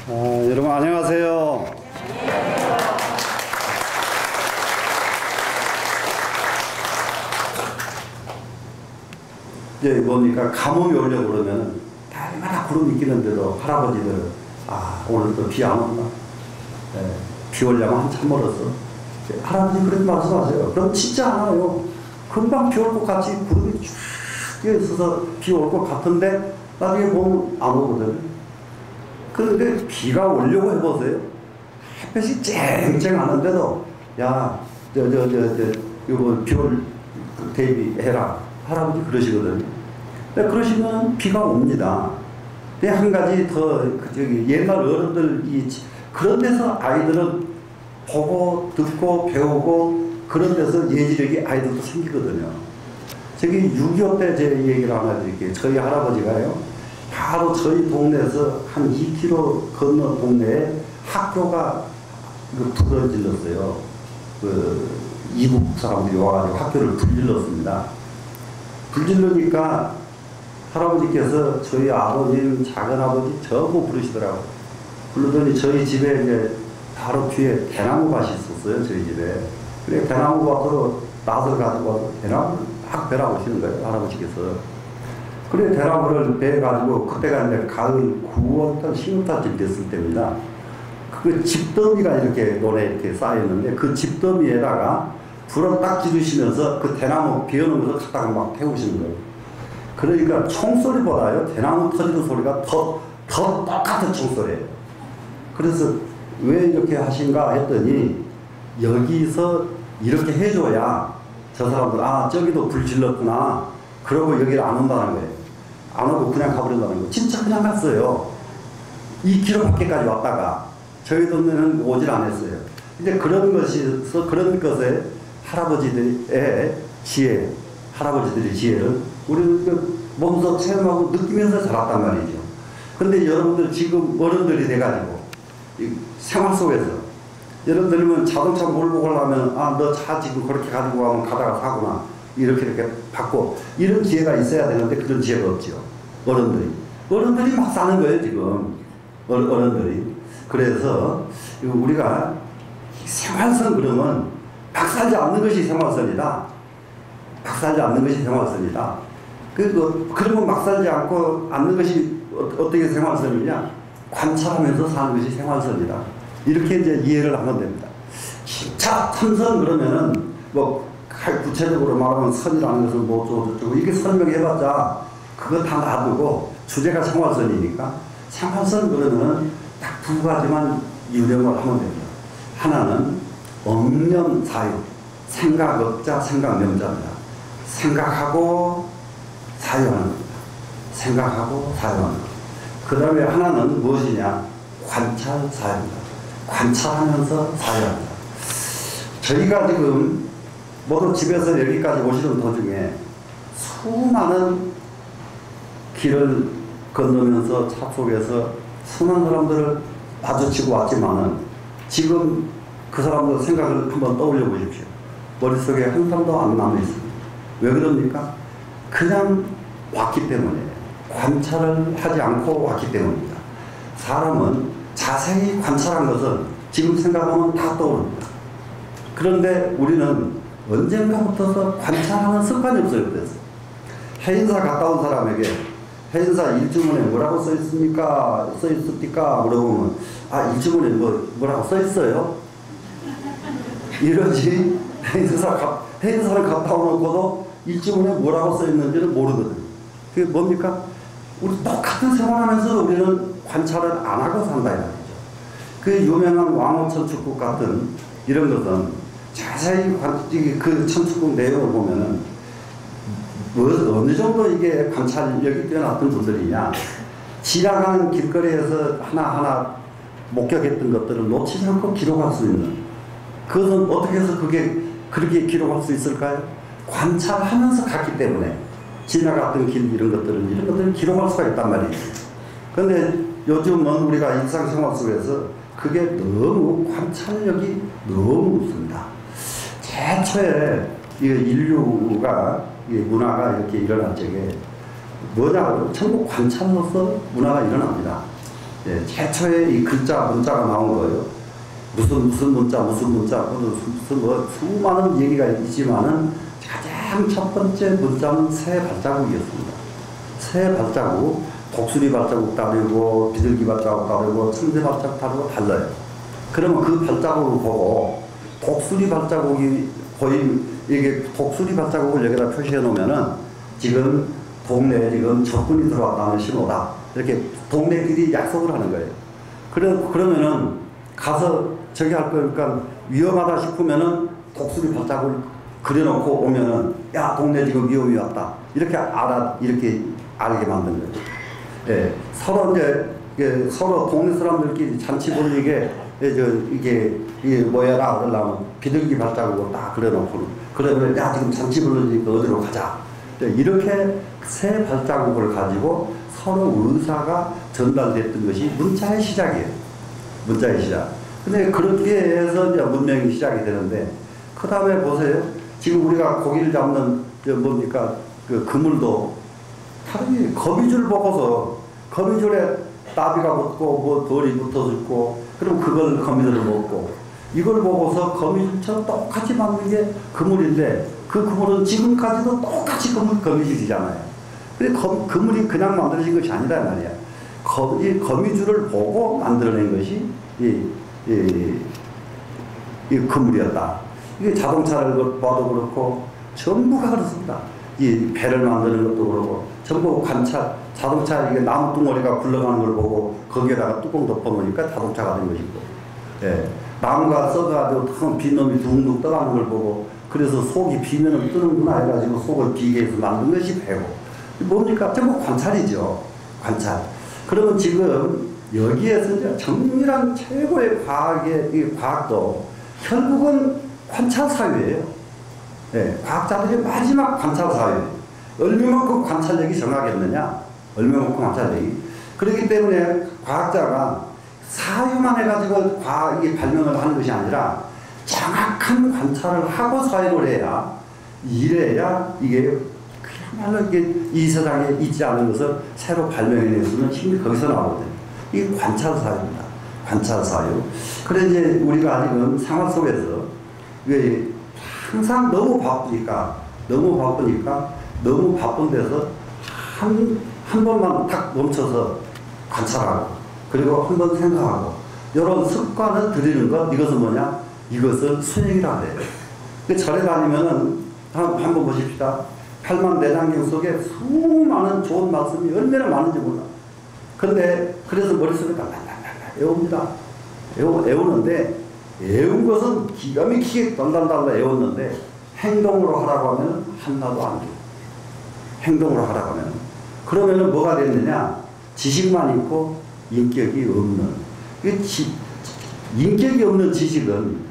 여러분 안녕하세요. 이제 뭡니까, 가뭄이 오려고 그러면 날마다 구름이 끼는데도 할아버지들은 오늘도 비 안 온다, 비 오려면 한참 멀었어. 할아버지 그렇게 말씀하세요. 그럼 진짜 안 와요. 금방 비 올 것 같이 구름이 쫙 있어서 비 올 것 같은데 나중에 보면 안 오거든. 그런데 비가 오려고 해보세요. 햇볕이 쨍쨍하는데도 이거 비 올 대비해라, 할아버지 그러시거든요. 그러시면 비가 옵니다. 근데 한 가지 더 옛날 어른들 그런 데서 아이들은 보고 듣고 배우고 그런 데서 예지력이 아이들도 생기거든요. 저기 6.25 때 제 얘기를 하나 드릴게요. 저희 할아버지가요, 바로 저희 동네에서 한 2km 건너 동네에 학교가 불어질렀어요. 이북 사람들이 와가지고 학교를 불질렀습니다. 불질르니까 할아버지께서 저희 아버님, 작은아버지 전부 부르시더라고요. 부르더니 저희 집에 이제 바로 뒤에 대나무 밭이 있었어요, 저희 집에. 그래, 대나무 밭으로 낫을 가지고 와서 대나무를 막 베라 오시는 거예요, 할아버지께서. 그래, 대나무를 베가지고, 그때가 이제 가을 9월달, 10월달쯤 됐을 때입니다. 그 집더미가 이렇게 논에 이렇게 쌓였는데, 그 집더미에다가 불을 딱 지르시면서 그 대나무 비어놓은 것을 갖다가 막 태우시는 거예요. 그러니까 총소리보다요, 대나무 터지는 소리가 더 똑같은 총소리예요. 그래서 왜 이렇게 하신가 했더니, 여기서 이렇게 해줘야 저 사람들, 저기도 불 질렀구나, 그러고 여기를 안 온다는 거예요. 안 오고 그냥 가버린다는 거예요. 진짜 그냥 갔어요. 2km 밖에까지 왔다가 저희 동네는 오질 않았어요. 이제 그런 것에 할아버지들의 지혜, 할아버지들의 지혜를 우리는 몸소 체험하고 느끼면서 자랐단 말이죠. 근데 여러분들 지금 어른들이 돼가지고 생활 속에서 여러분들은 자동차 몰고 가려면 너 차 지금 그렇게 가지고 가면 가다가 사구나, 이렇게 받고 이런 기회가 있어야 되는데 그런 기회가 없죠. 어른들이 막 사는 거예요 지금. 어른들이. 그래서 우리가 생활선, 그러면 박 살지 않는 것이 생활선이다. 박 살지 않는 것이 생활선이다. 그러면 막 살지 않는 것이 어떻게 생활선이냐? 관찰하면서 사는 것이 생활선이다. 이렇게 이제 이해를 하면 됩니다. 자, 참선 그러면은 구체적으로 말하면 선이라는 것은 어쩌고 이렇게 설명해봤자 그거 다 놔두고 주제가 생활선이니까, 생활선 그러면은 딱 두 가지만 유령을 하면 됩니다. 하나는 엄념사유, 생각업자, 생각념자입니다. 생각하고 사유하는 겁니다. 생각하고 사유하는 겁니다. 그 다음에 하나는 무엇이냐? 관찰사유입니다. 관찰하면서 사유합니다. 저희가 지금 모두 집에서 여기까지 오시는 도중에 수많은 길을 건너면서 차 속에서 수많은 사람들을 마주치고 왔지만은 지금 그 사람들 생각을 한번 떠올려 보십시오. 머릿속에 한 사람도 안 남아있습니다. 왜 그럽니까? 그냥 왔기 때문에, 관찰을 하지 않고 왔기 때문입니다. 사람은 자세히 관찰한 것은 지금 생각하면 다 떠오릅니다. 그런데 우리는 언젠가부터 관찰하는 습관이 없어요. 그래서 해인사 갔다 온 사람에게 해인사 일주문에 뭐라고 써있습니까? 써있습니까? 물어보면 일주문에 뭐라고 써있어요? 이러지. 해인사를 갔다 오놓고도 일주문에 뭐라고 써있는지를 모르거든요. 그게 뭡니까? 우리 똑같은 생활하면서도 우리는 관찰을 안 하고 산다 이 말이죠. 그 유명한 왕호천축국 같은 이런 것은 자세히 그 천축국 내용을 보면은 어느 정도 이게 관찰력이 뛰어났던 분들이냐, 지나가는 길거리에서 하나하나 목격했던 것들을 놓치지 않고 기록할 수 있는, 그것은 어떻게 해서 그렇게 기록할 수 있을까요? 관찰하면서 갔기 때문에 지나갔던 길 이런 것들을 기록할 수가 있단 말이죠. 그런데 요즘은 우리가 일상생활 속에서 그게 너무 관찰력이 너무 없습니다. 최초에 인류가 문화가 이렇게 일어날 적에 뭐냐, 전부 관찰로서 문화가 일어납니다. 예, 최초의 이 문자가 나온 거예요. 무슨 문자, 무슨 뭐 수많은 얘기가 있지만은 가장 첫 번째 문자는 새 발자국이었습니다. 새 발자국, 독수리 발자국 다르고 비둘기 발자국 다르고 청새 발자국 다르고 달라요. 그러면 그 발자국을 보고 독수리 발자국이 이게 독수리 발자국을 여기다 표시해 놓으면은 지금 동네에 지금 적군이 들어왔다는 신호다. 이렇게 동네끼리 약속을 하는 거예요. 그러면은 가서 저기 할 거니까 위험하다 싶으면은 독수리 발자국을 그려놓고 오면은 야, 동네 지금 위험이 왔다. 이렇게 알게 만든 거예요. 예, 서로 서로 동네 사람들끼리 잔치 벌리게 이게 뭐야라 그러려면 비둘기 발자국을 딱 그려놓고 그러면 야, 지금 잔치 벌리니까 어디로 가자. 이렇게 새 발자국을 가지고 서로 의사가 전달됐던 것이 문자의 시작이에요. 문자의 시작. 근데 그렇게 해서 이제 문명이 시작이 되는데, 그 다음에 보세요. 지금 우리가 고기를 잡는, 뭡니까, 그 그물도 다르게 거미줄 보고서 거미줄에 나비가 붙고 뭐 돌이 붙어 있고, 그럼 그걸 거미들을 먹고, 이걸 보고서 거미줄처럼 똑같이 만든 게 그물인데, 그 그물은 지금까지도 똑같이 거미줄이잖아요. 근데 그물이 그냥 만들어진 것이 아니란 말이야. 이 거미줄을 보고 만들어낸 것이 이 그물이었다. 이게 자동차를 봐도 그렇고 전부가 그렇습니다. 이 배를 만드는 것도 그렇고 전부 관찰, 자동차 이게 나무 둥어리가 굴러가는 걸 보고 거기에다가 뚜껑 덮어놓으니까 자동차가 된 것이고, 예, 나무가 써가지고 비놈이 둥둥 떠가는 걸 보고 그래서 속이 비면은 뜨는구나 해가지고 속을 비게 해서 만든 것이 배고, 뭡니까? 전부 관찰이죠. 관찰. 그러면 지금 여기에서 이제 정밀한 최고의 이 과학도 결국은 관찰 사유예요. 예, 과학자들의 마지막 관찰 사유. 얼마만큼 관찰력이 정하겠느냐? 얼마만큼 관찰력이. 그렇기 때문에 과학자가 사유만 해가지고 과학이 발명을 하는 것이 아니라 정확한 관찰을 하고 사유를 해야, 이래야 이게 그야말로 이게 이 세상에 있지 않은 것을 새로 발명해낼 수 있는 힘이 거기서 나오거든요. 이게 관찰 사유입니다. 관찰 사유. 그래 이제 우리가 지금 생활 속에서 항상 너무 바쁘니까 너무 바쁜 데서 한 번만 딱 멈춰서 관찰하고 그리고 한 번 생각하고 이런 습관을 들이는 것, 이것은 뭐냐? 이것을 수행이라고 해요. 절에 다니면은 한번 보십시다. 팔만대장경 속에 수많은 좋은 말씀이 얼마나 많은지 몰라. 근데 그래서 머릿속에 달달달달 외웁니다. 외우는데 외운 것은 기가 막히게 달달달달 외웠는데 행동으로 하라고 하면 하나도 안 돼요. 행동으로 하라고 하면. 그러면은 뭐가 됐느냐? 지식만 있고 인격이 없는. 인격이 없는 지식은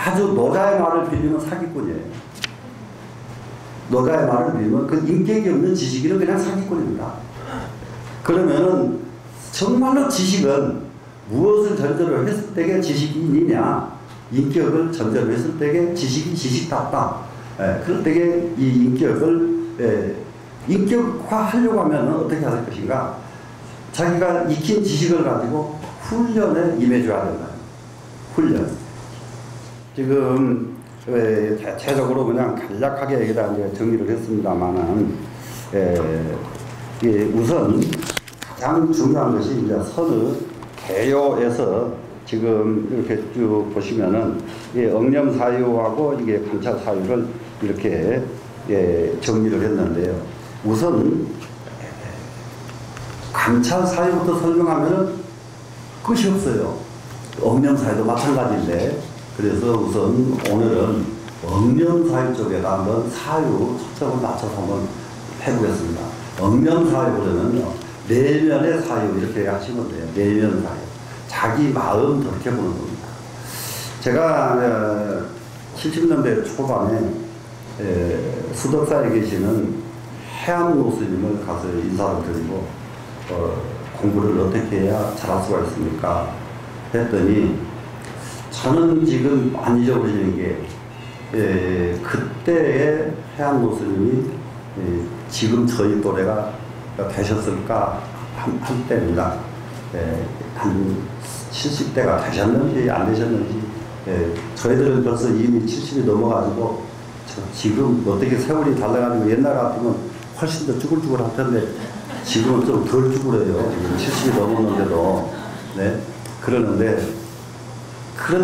아주 노자의 말을 빌리면 사기꾼이에요. 노자의 말을 빌리면 그 인격이 없는 지식인은 그냥 사기꾼입니다. 그러면은 정말로 지식은 무엇을 전제로 했을 때게 지식인이냐, 인격을 전제로 했을 때게 지식이 지식답다. 그럴 때게 이 인격을 인격화하려고 하면 어떻게 할 것인가? 자기가 익힌 지식을 가지고 훈련에 임해줘야 된다. 훈련. 지금 대체적으로 그냥 간략하게 여기다 이제 정리를 했습니다만은, 우선 가장 중요한 것이 이제 선의 개요에서 지금 이렇게 쭉 보시면은 억념 사유하고 이게 관찰 사유를 이렇게 정리를 했는데요. 우선 관찰 사유부터 설명하면은 끝이 없어요. 억념 사유도 마찬가지인데, 그래서 우선 오늘은 억념 사유 쪽에다 한번 사유 초점을 맞춰서 한번 해보겠습니다. 억념 사유 그러면요, 내면의 사유 이렇게 하시면 돼요. 내면 사유. 자기 마음 그렇게 보는 겁니다. 제가 70년대 초반에 수덕사에 계시는 해안로 스님을 가서 인사를 드리고 공부를 어떻게 해야 잘할 수가 있습니까? 했더니 저는 지금 안 잊어버리는 게 그때의 해안로 스님이 지금 저희 또래가 되셨을까 한 때입니다. 한 70대가 되셨는지 안 되셨는지, 저희들은 벌써 이미 70이 넘어가지고 지금 어떻게 세월이 달라가지고 옛날 같으면 훨씬 더 쭈글쭈글 할 텐데 지금은 좀 덜 쭈글해요. 70이 넘었는데도. 네. 그러는데 그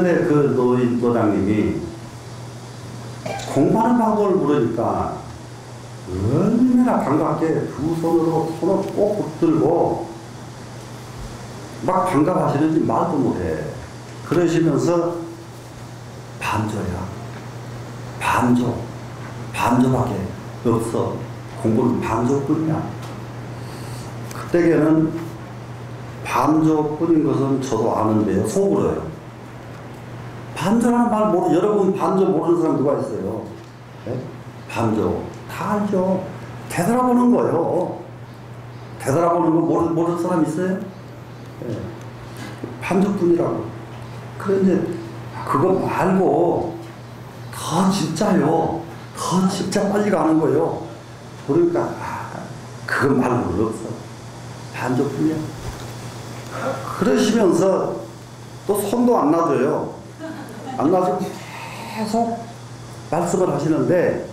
노인도장님이 공부하는 방법을 물으니까 얼마나 반갑게 두 손으로 손을 꼭 붙들고 막 반갑하시는지 말도 못해. 그러시면서 반조야. 반조밖에 없어. 공부는 반조뿐이야. 그때에는 반조뿐인 것은 저도 아는데요. 속으로요. 반조라는 말 모르, 여러분 반조 모르는 사람 누가 있어요? 네? 반조. 다 알죠. 되돌아보는 거요. 되돌아보는 거 모르는 사람 있어요? 네. 반조뿐이라고. 그런데 그거 말고 더 진짜요. 더 진짜 빨리 가는 거요. 그러니까 그거 말고는 없어. 반조뿐이야. 그러시면서 또 손도 안 놔줘요. 안 놔주고 계속 말씀을 하시는데,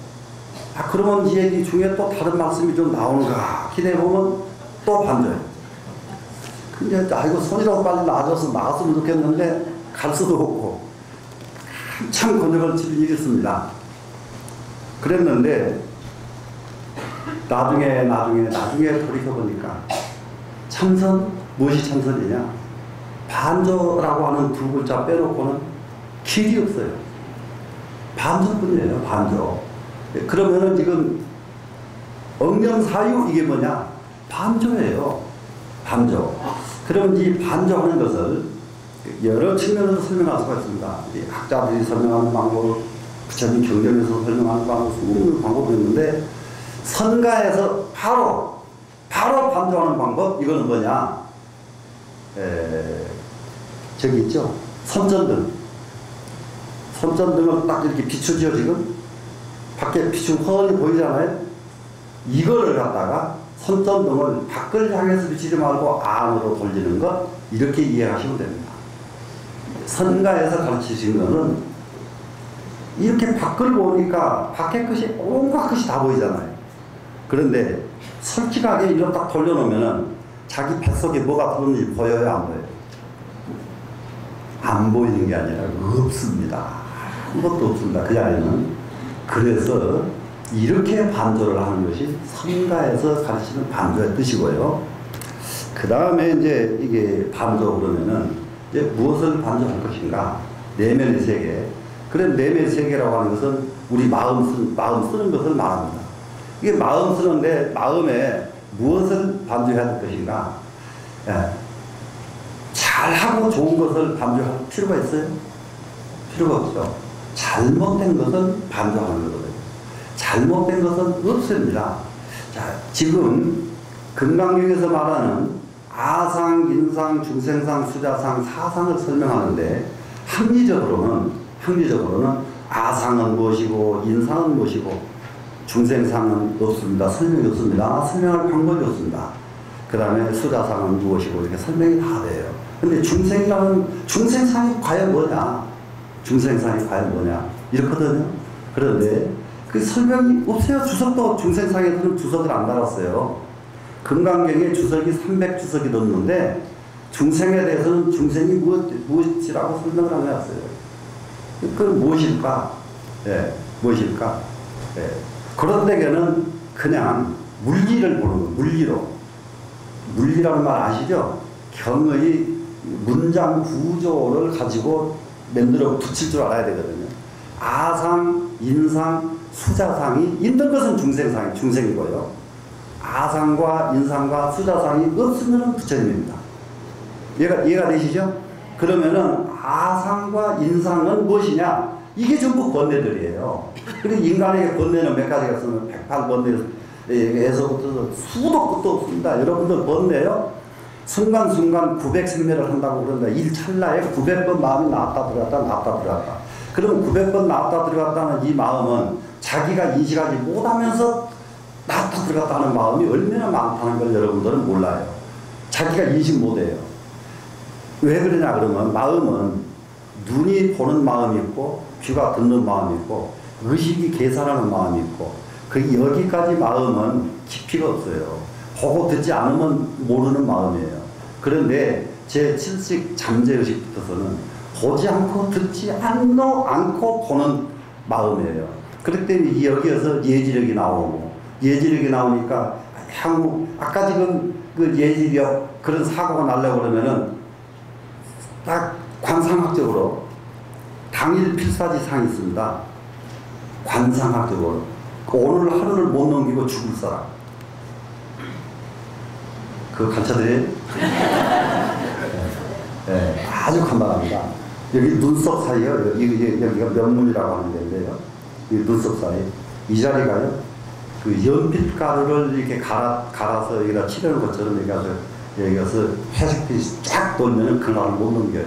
그러면 이 얘기 중에 또 다른 말씀이 좀 나오는가 기대해보면 또 반조예요. 근데 이거 손이라도 빨리 놔줘서 나갔으면 좋겠는데 갈 수도 없고 한참 권역을 일했습니다. 그랬는데 나중에 돌이켜보니까 참선, 무엇이 참선이냐? 반조라고 하는 두 글자 빼놓고는 길이 없어요. 반조뿐이에요. 반조. 그러면은 지금 억명사유 이게 뭐냐? 반조예요. 반조. 그럼 이 반조하는 것을 여러 측면에서 설명할 수가 있습니다. 학자들이 설명하는 방법, 부처님 경전에서 설명하는 방법, 수많은 방법이 있는데, 선가에서 바로 반조하는 방법, 이거는 뭐냐? 저기 있죠? 손전등. 손전등을 딱 이렇게 비추죠, 지금? 밖에 비추 훤히 보이잖아요? 이거를 갖다가 손전등을 밖을 향해서 비치지 말고 안으로 돌리는 것, 이렇게 이해하시면 됩니다. 선가에서 가르치신 거는 이렇게 밖을 보니까 밖의 것이 온갖 것이 다 보이잖아요. 그런데 솔직하게 이걸 딱 돌려놓으면은 자기 뱃속에 뭐가 들었는지 보여요, 안 보여요? 안 보이는 게 아니라 없습니다. 아무것도 없습니다. 그 안에는. 그래서 이렇게 반조를 하는 것이 선가에서 가르치는 반조의 뜻이고요. 그 다음에 이제 이게 반조 그러면은 이제 무엇을 반조할 것인가? 내면의 세계. 그래, 내면의 세계라고 하는 것은 우리 마음 쓰는 것을 말합니다. 이게 마음 쓰는데 마음에 무엇을 반조해야 될 것인가? 잘하고 좋은 것을 반조할 필요가 있어요? 필요가 없죠. 잘못된 것은 반조하는 거거든요. 잘못된 것은 없습니다. 자, 지금 금강경에서 말하는 아상, 인상, 중생상, 수자상, 사상을 설명하는데 합리적으로는 아상은 무엇이고 인상은 무엇이고 중생상은 없습니다. 설명이 없습니다. 설명할 방법이 없습니다. 그 다음에 수자상은 무엇이고 이렇게 설명이 다 돼요. 근데 중생상이 과연 뭐냐? 중생상이 과연 뭐냐? 이렇거든요. 그런데 그 설명이 없어요. 주석도 중생상에서는 주석을 안 달았어요. 금강경에 주석이 300주석이 넘는데 중생에 대해서는 중생이 무엇이라고 설명을 안 해놨어요. 그건 무엇일까? 무엇일까? 그런 데에는 그냥 물리를 보는 거예요. 물리로. 물리라는 말 아시죠? 경의 문장 구조를 가지고 만들어 붙일 줄 알아야 되거든요. 아상, 인상, 수자상이 있는 것은 중생이고요. 아상과 인상과 수자상이 없으면 부처님입니다. 이해가 되시죠? 그러면은 아상과 인상은 무엇이냐? 이게 전부 번뇌들이에요. 그리고 인간에게 번뇌는 몇 가지가 있으면 108번뇌에서부터 수도 끝도 없습니다. 여러분들 번뇌요? 순간순간 900생매를 한다고 그런다. 일찰나에 900번 마음이 나왔다 들어갔다. 그럼 900번 나왔다 들어갔다는 이 마음은 자기가 인식하지 못하면서 나왔다 들어갔다 하는 마음이 얼마나 많다는 걸 여러분들은 몰라요. 자기가 인식 못해요. 왜 그러냐 그러면 마음은 눈이 보는 마음이 있고 귀가 듣는 마음이 있고 의식이 계산하는 마음이 있고 여기까지 마음은 깊이가 없어요. 보고 듣지 않으면 모르는 마음이에요. 그런데 제 7식 잠재의식부터서는 보지 않고 듣지 않고 보는 마음이에요. 그렇기 때문에 여기에서 예지력이 나오고 예지력이 나오니까 향후 아까 지금 그 예지력 그런 사고가 나려고 그러면은 딱 관상학적으로 당일 필사지상이 있습니다. 관상학적으로 오늘 하루를 못 넘기고 죽을 사람 그거 간차들이 네, 아주 간단합니다. 여기 눈썹 사이요. 여기가 면문이라고 하는 데인데요. 이 눈썹 사이 이 자리가요. 그 연필 가루를 이렇게 갈아서 여기다 칠하는 것처럼 여기 가서 회색빛이 쫙 돌면은 그날을 못 넘겨요.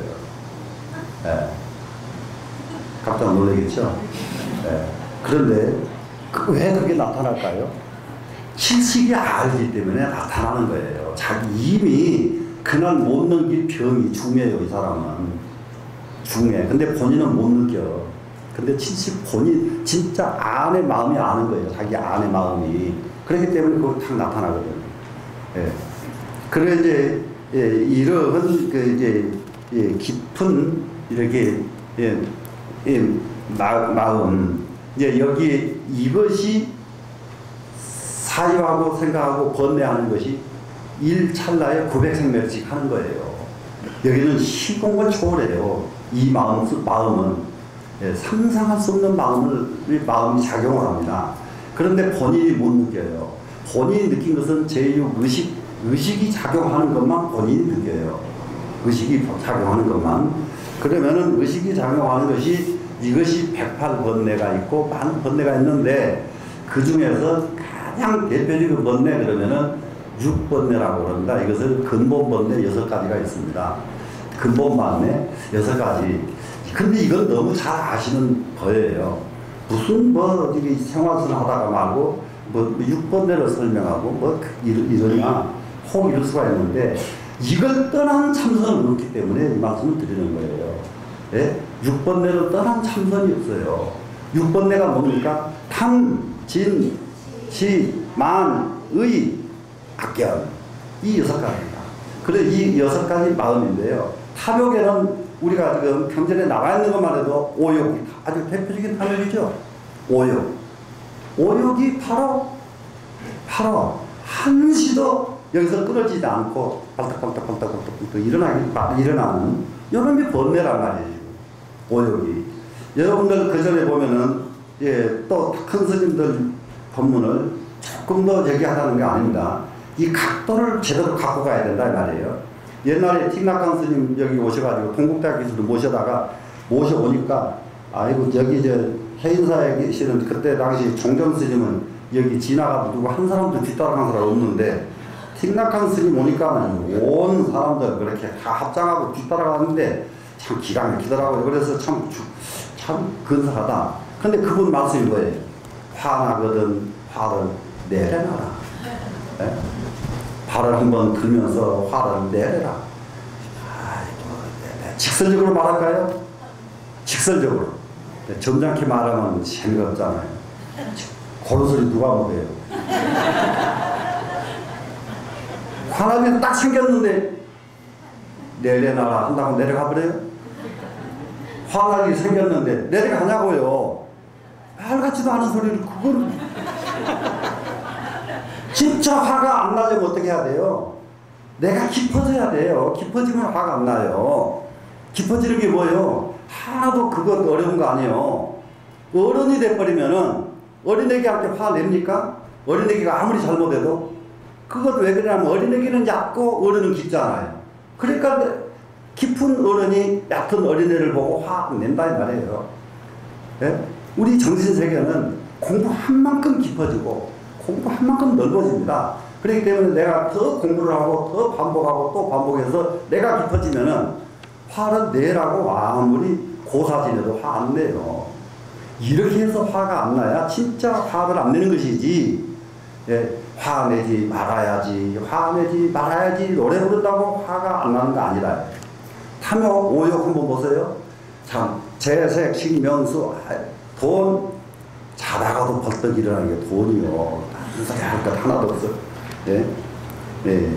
네. 깜짝 놀라겠죠? 네. 그런데 왜 그게 나타날까요? 칠식이 알기 때문에 나타나는 거예요. 자기 이미 그날 못 넘길 병이 중해요, 이 사람은. 중해. 근데 본인은 못 느껴. 근데 칠식 본인 진짜 안에 마음이 아는 거예요. 자기 안에 마음이. 그렇기 때문에 그거 탁 나타나거든요. 예. 그래 이제 이러한 깊은 이렇게 마음 이제 여기 이것이 사유하고 생각하고 번뇌하는 것이 일찰나에 900생멸씩 하는 거예요. 여기는 시공을 초월해요. 이 마음은 상상할 수 없는 마음이 작용을 합니다. 그런데 본인이 못 느껴요. 본인이 느낀 것은 제6 의식이 작용하는 것만 본인이 느껴요. 의식이 작용하는 것만. 그러면은 의식이 작용하는 것이 이것이 108번뇌가 있고 많은 번뇌가 있는데 그 중에서 가장 대표적인 번뇌 그러면은 6번뇌라고 그럽니다. 이것을 근본 번뇌 6가지가 있습니다. 근본 번뇌 6가지. 근데 이건 너무 잘 아시는 거예요. 무슨 생활선 하다가 말고 6번뇌를 설명하고 이러냐 혹 이럴 수가 있는데 이걸 떠난 참선은 없기 때문에 이 말씀을 드리는 거예요. 예? 6번뇌를 떠난 참선이 없어요. 6번뇌가 뭡니까? 탐, 진, 시, 만, 의, 악견. 이 6가지입니다. 그래 이 6가지 마음인데요. 탐욕에는 우리가 지금 경전에 나와 있는 것만 해도 오욕이 아주 대표적인 탐욕이죠. 오욕이 바로 한시도 여기서 끊어지지 않고 발딱발딱 일어나는 이런 게 번뇌란 말이에요. 오욕이. 여러분들 그 전에 보면은 또 큰 스님들 법문을 조금 더 얘기하자는 게 아닙니다. 이 각도를 제대로 갖고 가야 된다 이 말이에요. 옛날에 틱낙강 스님 여기 오셔가지고 동국대학 교수를 모셔보니까 아이고 여기 해인사에 계시는 그때 당시 종정 스님은 여기 지나가도 누구 한 사람도 뒤따라간 사람 없는데 틱낙강 스님 오니까 온 사람들 그렇게 다 합장하고 뒤따라가는데 참 기가 막히더라고요. 그래서 참 근사하다. 근데 그분 말씀이 뭐예요? 화나거든 화를 내려놔라. 네? 발을 한번 들면서 화를 내려라. 직설적으로 말할까요? 직설적으로. 점잖게 말하면 재미가 없잖아요. 그런 소리 누가 못해요? 화나면 딱 생겼는데 내려놔라 한다고 내려가 버려요? 화나게 생겼는데 내려가냐고요? 말 같지도 않은 소리를 그걸 진짜 화가 안 나려면 어떻게 해야 돼요? 내가 깊어져야 돼요. 깊어지면 화가 안 나요. 깊어지는 게 뭐예요? 하나도 그것 어려운 거 아니에요. 어른이 돼버리면은 어린애기한테 화 냅니까? 어린애기가 아무리 잘못해도 그것 왜 그러냐면 어린애기는 얕고 어른은 깊잖아요. 그러니까 깊은 어른이 얕은 어린애를 보고 화 안 낸다 이 말이에요. 예? 우리 정신세계는 공부한 만큼 깊어지고 공부한 만큼 넓어집니다. 그렇기 때문에 내가 더 공부를 하고 더 반복하고 또 반복해서 내가 깊어지면은 화를 내라고 아무리 고사지내도 화 안 내요. 이렇게 해서 화가 안 나야 진짜 화를 안 내는 것이지. 예, 화내지 말아야지 노래 부른다고 화가 안 나는 거 아니라 탐욕, 오욕 한번 보세요. 참, 재색, 식명수, 돈, 자다가도 벌떡 일어나는 게 돈이요. 딴 소리 할 것 하나도 없어. 예? 예.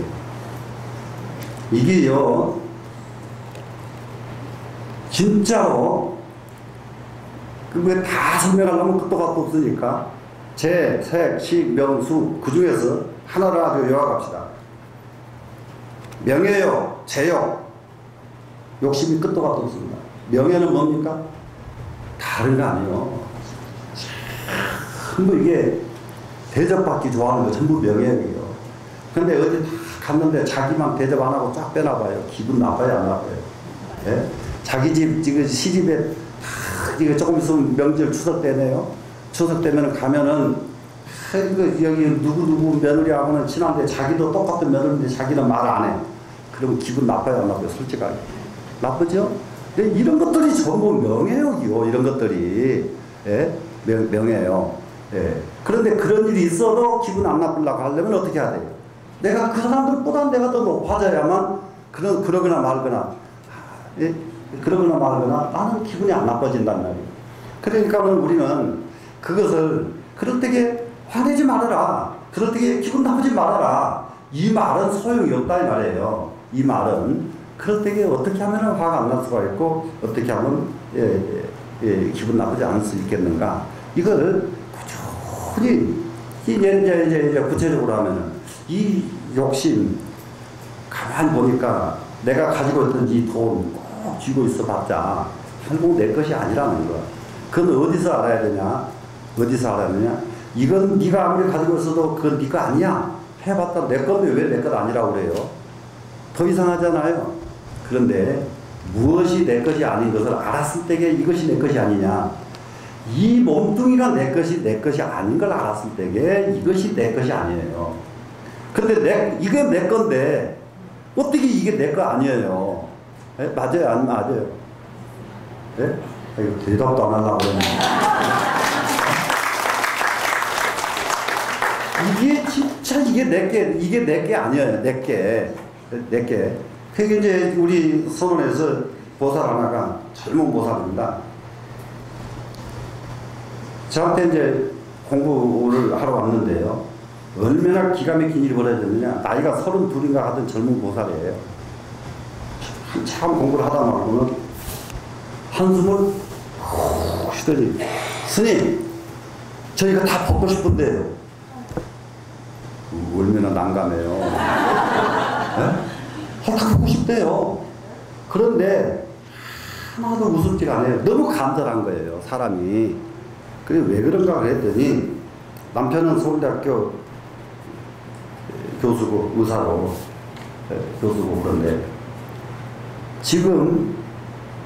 이게요, 진짜로, 그게 다 설명하려면 끝도 값도 없으니까, 재, 색, 식, 명, 수, 그 중에서 하나를 아주 요약합시다. 명예욕, 재욕, 욕심이 끝도 값도 없습니다. 명예는 뭡니까? 다른 거 아니에요. 전부 이게 대접받기 좋아하는 거 전부 명예욕이에요. 근데 어디 갔는데 자기만 대접 안 하고 쫙 빼놔봐요. 기분 나빠요, 안 나빠요? 예? 자기 집, 지금 시집에 이게 조금 있으면 명절 추석 때네요. 추석 때면 가면은 여기 누구 며느리하고는 친한데 자기도 똑같은 며느리인데 자기는 말 안 해. 그러면 기분 나빠요, 안 나빠요? 솔직하게. 나쁘죠? 이런 것들이 전부 명예욕이요. 이런 것들이. 예? 명예요. 예. 그런데 그런 일이 있어도 기분 안 나쁘려고 하려면 어떻게 해야 돼요? 내가 그 사람들보다 내가 더 높아져야만 그러거나 말거나, 예? 그러거나 말거나 나는 기분이 안 나빠진단 말이에요. 그러니까 우리는 그것을 그럴 때게 화내지 말아라. 그럴 때게 기분 나쁘지 말아라. 이 말은 소용이 없다 이 말이에요. 이 말은 그럴 때게 어떻게 하면 화가 안 날 수가 있고 어떻게 하면 기분 나쁘지 않을 수 있겠는가. 이걸 꾸준히 이제 구체적으로 하면은 이 욕심 가만히 보니까 내가 가지고 있던 이 돈 꼭 쥐고 있어 봤자 결국 내 것이 아니라는 거야. 그건 어디서 알아야 되냐? 어디서 알아야 되냐? 이건 네가 아무리 가지고 있어도 그건 네 거 아니야. 해봤다 내 건데 왜 내 것 아니라고 그래요? 더 이상하잖아요. 그런데 무엇이 내 것이 아닌 것을 알았을 때에 이것이 내 것이 아니냐? 이 몸뚱이가 내 것이 아닌 걸 알았을 때에 이것이 내 것이 아니에요. 그런데 이게 내 건데 어떻게 이게 내 거 아니에요? 에? 맞아요? 안 맞아요? 예? 이거 대답도 안 하려고 그러네. 이게 진짜 이게 내 게 아니에요. 내 게. 그게 이제 우리 서론에서 보살 하나가 젊은 보살입니다. 저한테 이제 공부를 하러 왔는데요. 얼마나 기가 막힌 일이 벌어졌느냐. 나이가 32인가 하던 젊은 보살이에요. 한참 공부를 하다 말고는 한숨을 후 쉬더니 스님 저희가 다 벗고 싶은데요. 얼마나 난감해요. 다 벗고 싶대요. 그런데 하나도 웃음질 안 해요. 너무 간절한 거예요, 사람이. 그래 왜 그런가 그랬더니 남편은 서울대학교 교수고 의사로 교수고 그런데 지금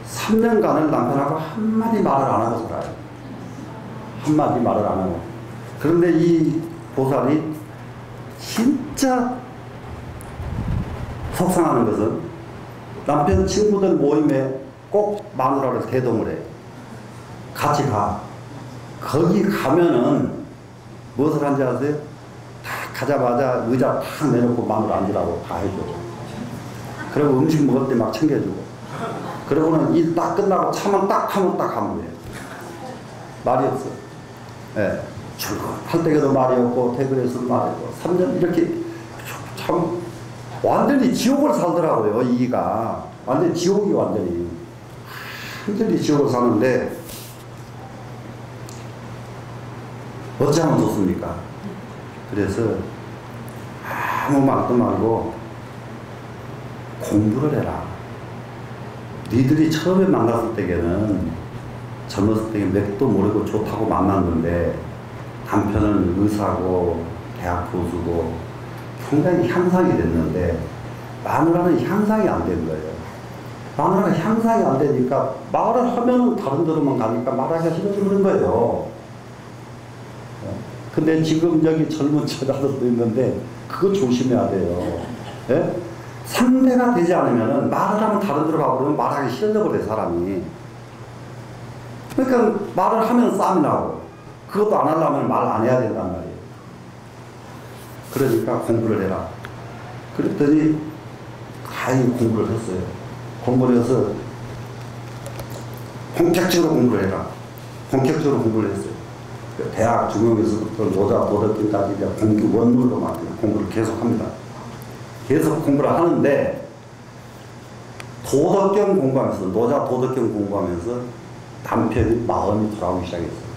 3년간을 남편하고 한마디 말을 안 하고 살아요. 한마디 말을 안 하고. 그런데 이 보살이 진짜 속상하는 것은 남편 친구들 모임에 꼭 마누라를 대동을 해요. 같이 가. 거기 가면은 무엇을 한지 아세요? 다 가자마자 의자 탁 내놓고 마누라 앉으라고 다 해줘. 그리고 음식 먹을 때 막 챙겨주고. 그러고는 일 딱 끝나고 차만 딱 하면 딱 가면 돼요. 말이 없어. 예. 출근할 때에도 말이 없고, 퇴근해서도 말이 없고, 3년 이렇게 참, 완전히 지옥을 살더라고요, 이가. 완전히 지옥이 완전히. 지옥을 사는데, 어찌하면 좋습니까? 그래서 아무 말도 말고 공부를 해라. 니들이 처음에 만났을 때에는 젊었을 때 맥도 모르고 좋다고 만났는데 남편은 의사고 대학 교수고 상당히 향상이 됐는데 마누라는 향상이 안 된 거예요. 마누라가 향상이 안 되니까 말을 하면은 다른 데로만 가니까 말하기가 싫어서 그런 거예요. 근데 지금 여기 젊은 처자들도 있는데 그거 조심해야 돼요. 예? 상대가 되지 않으면 말을 하면 다른 데로 가버리면 말하기 싫어버려요, 사람이. 그러니까 말을 하면 싸움이 나고 그것도 안 하려면 말 안 해야 된단 말이에요. 그러니까 공부를 해라. 그랬더니 다행히 공부를 했어요. 공부를 해서 본격적으로 공부를 해라. 본격적으로 공부를 했어요. 대학 중용에서부터 노자 도덕경까지 공부 원문으로 막 공부를 계속합니다. 계속 공부를 하는데 도덕경 공부하면서 노자 도덕경 공부하면서 남편이 마음이 돌아오기 시작했어요.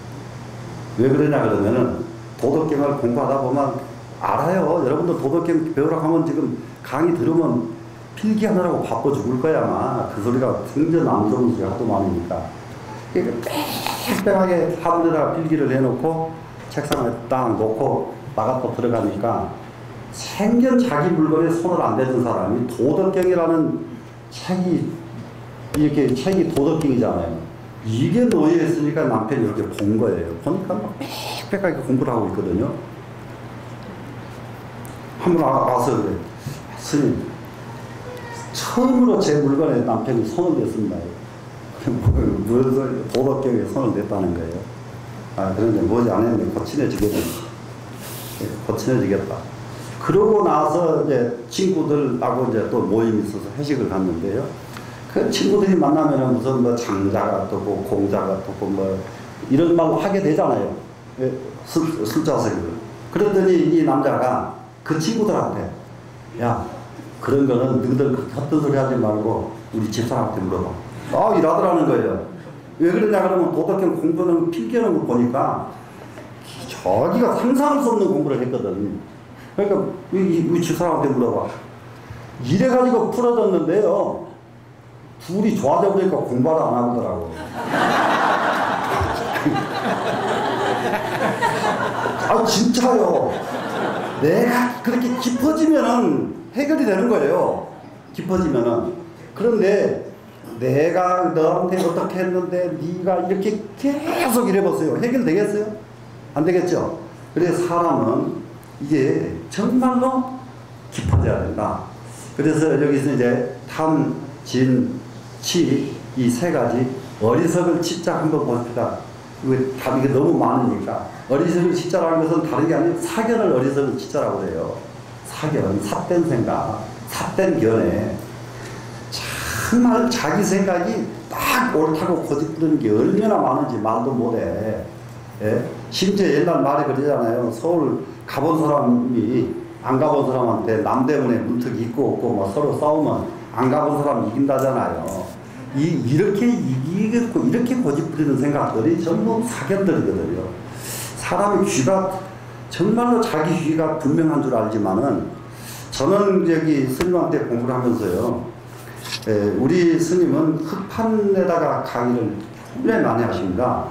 왜 그러냐 그러면은 도덕경을 공부하다 보면 알아요. 여러분들 도덕경 배우라고 하면 지금 강의 들으면 필기하느라고 바빠 죽을 거야 아마. 그 소리가 굉장히 남성의 소리가 하도 많으니까. 그러니까 빽빽하게 하늘에다가 필기를 해놓고 책상에 딱 놓고 나갔다 들어가니까 생전 자기 물건에 손을 안 대던 사람이 도덕경이라는 책이 이렇게 책이 도덕경이잖아요. 이게 놓여 있으니까 남편이 이렇게 본 거예요. 보니까 막 빽빽하게 공부를 하고 있거든요. 한 번 와서 그래. 스님, 처음으로 제 물건에 남편이 손을 댔습니다. 무슨 도덕경에 손을 댔다는 거예요. 아, 그런데 뭐지 안 했는데 거친해지겠다. 거친해지겠다. 그러고 나서 이제 친구들하고 이제 또 모임이 있어서 회식을 갔는데요. 그 친구들이 만나면은 무슨 뭐 장자가 뜨고 공자가 뜨고 뭐 이런 말 하게 되잖아요. 술자석을. 그랬더니 이 남자가 그 친구들한테 야, 그런 거는 너희들 그렇게 헛된 소리 하지 말고 우리 집사람한테 물어봐. 아, 이러더라는 거예요. 왜 그러냐 그러면 도덕경 공부는 필기하는 거 보니까 자기가 상상할 수 없는 공부를 했거든. 그러니까 우리 집사람한테 물어봐. 이래가지고 풀어졌는데요. 둘이 좋아져 보니까 공부를 안 하더라고. 아, 진짜요. 내가 그렇게 깊어지면은 해결이 되는 거예요. 깊어지면은. 그런데 내가 너한테 어떻게 했는데 네가 이렇게 계속 이래보세요. 해결되겠어요? 안 되겠죠? 그래서 사람은 이게 정말로 깊어져야 된다. 그래서 여기서 이제 탐, 진, 치 이 세 가지 어리석을 치자 한번 봅시다. 이게 너무 많으니까 어리석을 치자라는 것은 다른 게 아니라 사견을 어리석을 치자라고 그래요. 사견, 삿된 생각, 삿된 견해. 정말 자기 생각이 딱 옳다고 고집부리는 게 얼마나 많은지 말도 못해. 예? 심지어 옛날 말이 그러잖아요. 서울 가본 사람이 안 가본 사람한테 남대문에 문턱이 있고 없고 뭐 서로 싸우면 안 가본 사람 이긴다잖아요. 이렇게 이기겠고 이렇게 고집부리는 생각들이 전부 사견들이거든요. 사람의 귀가 정말로 자기 귀가 분명한 줄 알지만은 저는 여기 스님한테 공부를 하면서요. 우리 스님은 흑판에다가 강의를 굉장히 많이 하십니다.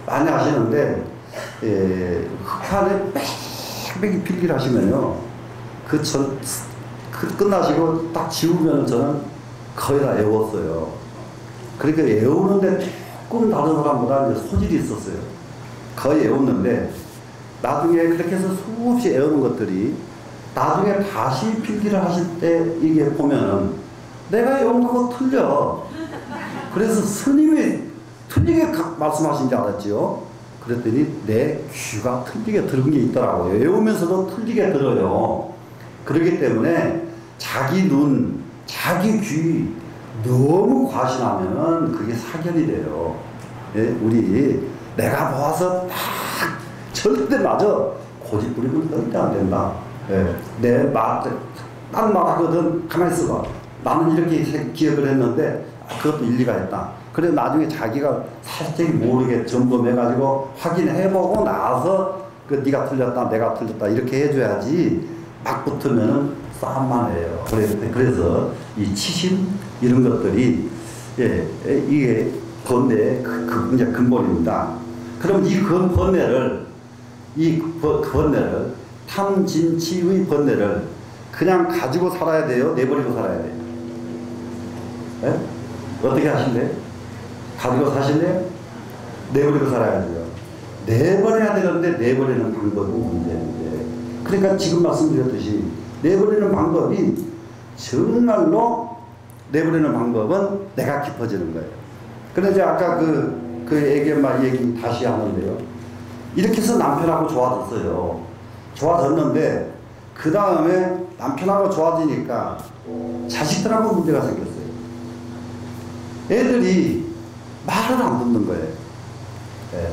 많이 하시는데 흑판에 빽빽이 필기를 하시면요. 그 끝나시고 딱 지우면 저는 거의 다 외웠어요. 그러니까 외우는데 조금 다른 사람보다 이제 소질이 있었어요. 거의 외웠는데 나중에 그렇게 해서 수없이 외우는 것들이 나중에 다시 필기를 하실 때 이게 보면은 내가 외운 거하고 틀려. 그래서 스님이 틀리게 말씀하신 줄 알았지요. 그랬더니 내 귀가 틀리게 들은 게 있더라고요. 외우면서도 틀리게 들어요. 그렇기 때문에 자기 눈, 자기 귀 너무 과신하면은 그게 사견이 돼요. 예? 우리 내가 보아서 딱 절대 맞아. 고집 부리면 절대 안 된다. 예? 딴 말 하거든. 가만히 있어봐. 나는 이렇게 기억을 했는데 그것도 일리가 있다. 그래 나중에 자기가 살짝 모르게 점검해가지고 확인해보고 나서 그 네가 틀렸다 내가 틀렸다 이렇게 해줘야지 막 붙으면은 싸움만 해요. 그래서 이 치심 이런 것들이 이게 번뇌의 이제 근본입니다. 그럼 이 번뇌를 탐진치의 번뇌를 그냥 가지고 살아야 돼요? 내버리고 살아야 돼요? 예? 어떻게 하실래요? 가지고 사실래요? 내버리고 살아야 돼요. 내버려야 되는데 내버리는 방법이 문제인데. 그러니까 지금 말씀드렸듯이 내버리는 방법이 정말로 내버리는 방법은 내가 깊어지는 거예요. 그런데 아까 그 얘기 다시 하는데요. 이렇게 해서 남편하고 좋아졌어요. 좋아졌는데 그 다음에 남편하고 좋아지니까 자식들하고 문제가 생겼어요. 애들이 말을 안 듣는 거예요. 예.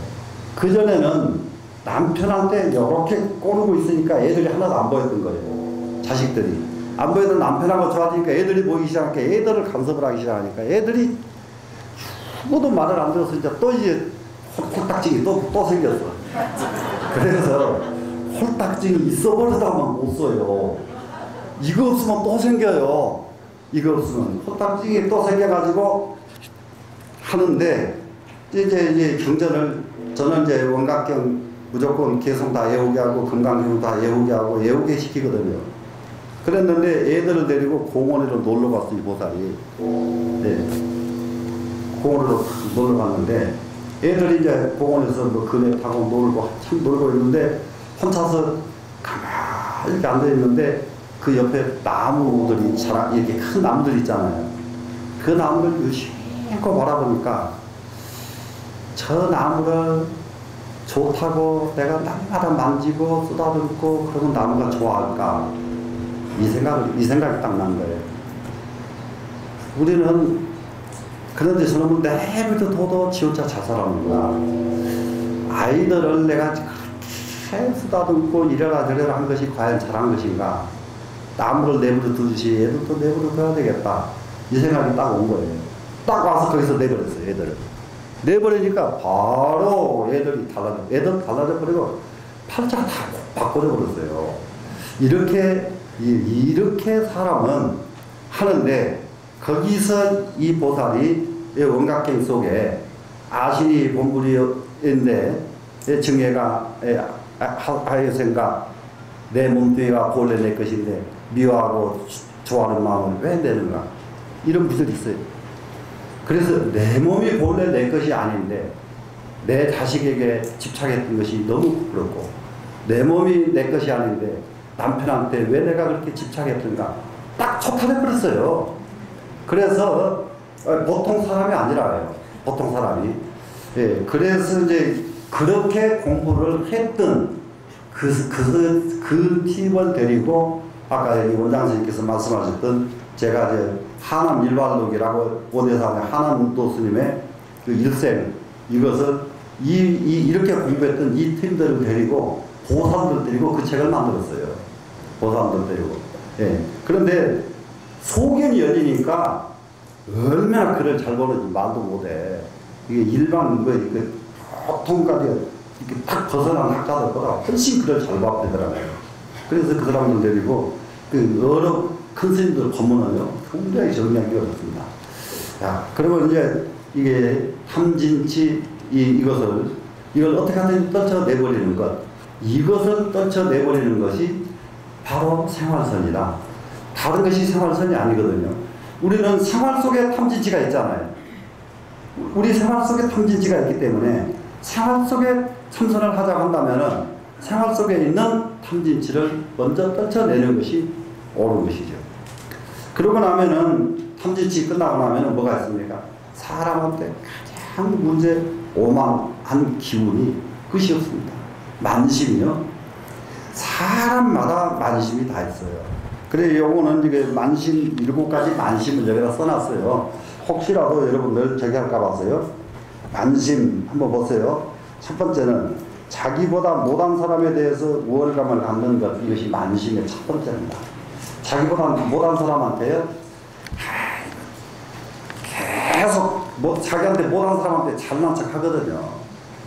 그전에는 남편한테 이렇게 꼬르고 있으니까 애들이 하나도 안 보였던 거예요. 자식들이. 안 보이던 남편하고 좋아지니까 애들이 보이기 시작하니까 애들을 간섭을 하기 시작하니까 애들이 죽어도 말을 안 들어서 이제 홀딱증이 또 생겼어. 그래서 홀딱증이 있어버리다만 못 써요. 이거 없으면 또 생겨요. 이거 없으면 홀딱증이 또 생겨가지고 하는데 이제 경전을 저는 이제 원각경 무조건 개성 다 외우게 하고 금강경 다 외우게 하고 외우게 시키거든요. 그랬는데 애들을 데리고 공원으로 놀러 갔어요, 이 보살이. 네. 공원으로 놀러 갔는데 애들이 이제 공원에서 뭐 그네 타고 놀고 참 놀고 있는데 혼자서 가만히 이렇게 앉아 있는데 그 옆에 나무들이 이렇게 큰 나무들 있잖아요. 그 나무를 유심코 바라보니까 저 나무를 좋다고 내가 날마다 만지고 쓰다듬고 그러면 나무가 좋아할까? 이 생각이 딱 난 거예요. 우리는 그런데 저놈은 내일부터 도도 지 혼자 잘 살았는구나. 아이들을 내가 그렇게 쓰다듬고 이래라 저래라 한 것이 과연 잘한 것인가. 나무를 내버려 두듯이 애들도 내버려 둬야 되겠다. 이 생각이 딱 온 거예요. 딱 와서 거기서 내버렸어요, 애들을. 내버리니까 바로 애들 달라져 버리고 팔자가 다 바꿔져 버렸어요. 이렇게 사람은 하는데 거기서 이 보살이 원각경 속에 아신이 본불이인데 증예가 하여생가 내 몸뚱이가 본래 내 것인데 미워하고 좋아하는 마음을 왜 내는가 이런 구절이 있어요. 그래서 내 몸이 본래 내 것이 아닌데 내 자식에게 집착했던 것이 너무 부끄럽고 내 몸이 내 것이 아닌데 남편한테 왜 내가 그렇게 집착했던가 딱 초탈해버렸어요. 그래서 보통 사람이 아니라요. 보통 사람이. 예, 그래서 이제 그렇게 공부를 했던 그 팁을 데리고 아까 여기 원장 선생님께서 말씀하셨던 제가 이제 하남 일발록이라고 오대산의 하남도 스님의 그 일생 이것을 이렇게 공부했던 이 팀들을 데리고 보살들 데리고 그 책을 만들었어요. 보살들 데리고. 예. 그런데 소견이 열리니까 얼마나 글을 잘 보는지 말도 못해. 이게 일반 보통까지 이렇게 딱 벗어난 학자들보다 훨씬 글을 잘 봤더라고요. 그래서 그 사람들 데리고 여러 큰 스님들 법문은요 굉장히 정리하기 어렵습니다. 자, 그러면 이제 이게 탐진치 이걸 어떻게 하든지 떨쳐내버리는 것, 이것을 떨쳐내버리는 것이 바로 생활선이다. 다른 것이 생활선이 아니거든요. 우리는 생활 속에 탐진치가 있잖아요. 우리 생활 속에 탐진치가 있기 때문에 생활 속에 참선을 하자고 한다면은 생활 속에 있는 탐진치를 먼저 떨쳐내는 것이 옳은 것이죠. 그러고 나면은 탐진치 끝나고 나면은 뭐가 있습니까? 사람한테 가장 문제 오만한 기운이 끝이 없습니다. 만심이요. 사람마다 만심이 다 있어요. 그래, 요거는 이게 만심, 7가지 만심을 여기다 써놨어요. 혹시라도 여러분들 저기 할까 봐서요. 만심 한번 보세요. 첫 번째는 자기보다 못한 사람에 대해서 우월감을 갖는 것, 이것이 만심의 첫 번째입니다. 자기보다 못한 사람한테요, 계속 자기한테 못한 사람한테 잘난 척 하거든요.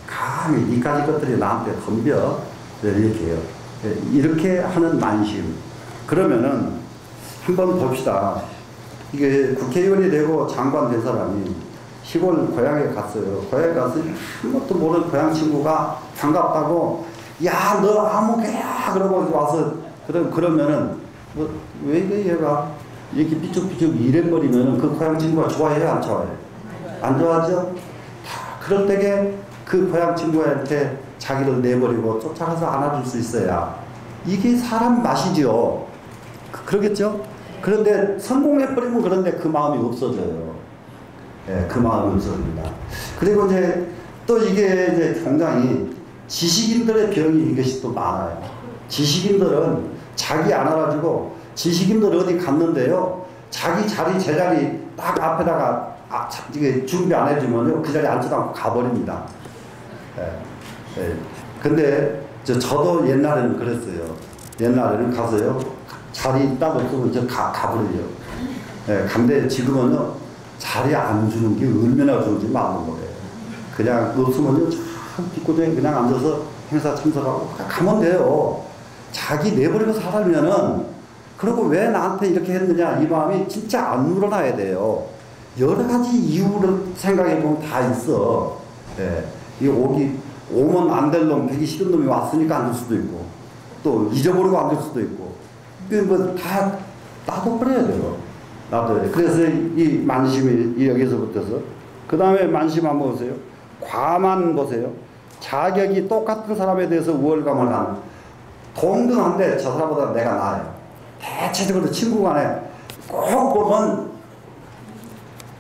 감히 니까지 것들이 나한테 덤벼. 이렇게 해요. 이렇게 하는 만심. 그러면은 한번 봅시다. 이게 국회의원이 되고 장관 된 사람이 시골 고향에 갔어요. 고향에 가서 아무것도 모르는 고향 친구가 반갑다고, 야, 너 아무개야! 그러고 와서, 그러면은, 왜 이래, 얘가? 이렇게 삐죽삐죽 이래버리면은 그 고향 친구가 좋아해요? 안 좋아해요? 안 좋아하죠? 그럴 때에 그 고향 친구한테 자기를 내버리고 쫓아가서 안아줄 수 있어야. 이게 사람 맛이죠. 그러겠죠? 그런데 성공해버리면 그런데 그 마음이 없어져요. 예, 그 마음이 없어집니다. 그리고 이제 또 이게 이제 굉장히 지식인들의 병이 이것이 또 많아요. 지식인들은 자기 안 알아주고 지식인들 어디 갔는데요. 자기 자리 제자리 딱 앞에다가 이게 준비 안 해주면요 그 자리에 앉지도 않고 가버립니다. 예. 예. 근데 저도 옛날에는 그랬어요. 옛날에는 가서요 자리 딱 없으면 저 가버려요. 예. 근데 지금은요 자리 안 주는 게 얼마나 좋은지 모르는 거예요. 그냥 없으면요 참 뒷구정에 그냥 앉아서 행사 참석하고 가면 돼요. 자기 내버리고 살아면은 그리고 왜 나한테 이렇게 했느냐 이 마음이 진짜 안 우러나야 돼요. 여러 가지 이유를 생각해 보면 다 있어. 예. 이 오면 안 될 놈, 되기 싫은 놈이 왔으니까 앉을 수도 있고, 또 잊어버리고 앉을 수도 있고, 뭐 다 놔둬버려야 돼요. 놔둬야 돼. 그래서 이 만심이 여기서부터서, 그 다음에 만심 한번 보세요. 과만 보세요. 자격이 똑같은 사람에 대해서 우월감을 하는. 동등한데 저 사람보다 내가 나아요. 대체적으로 친구 간에 꼭 보면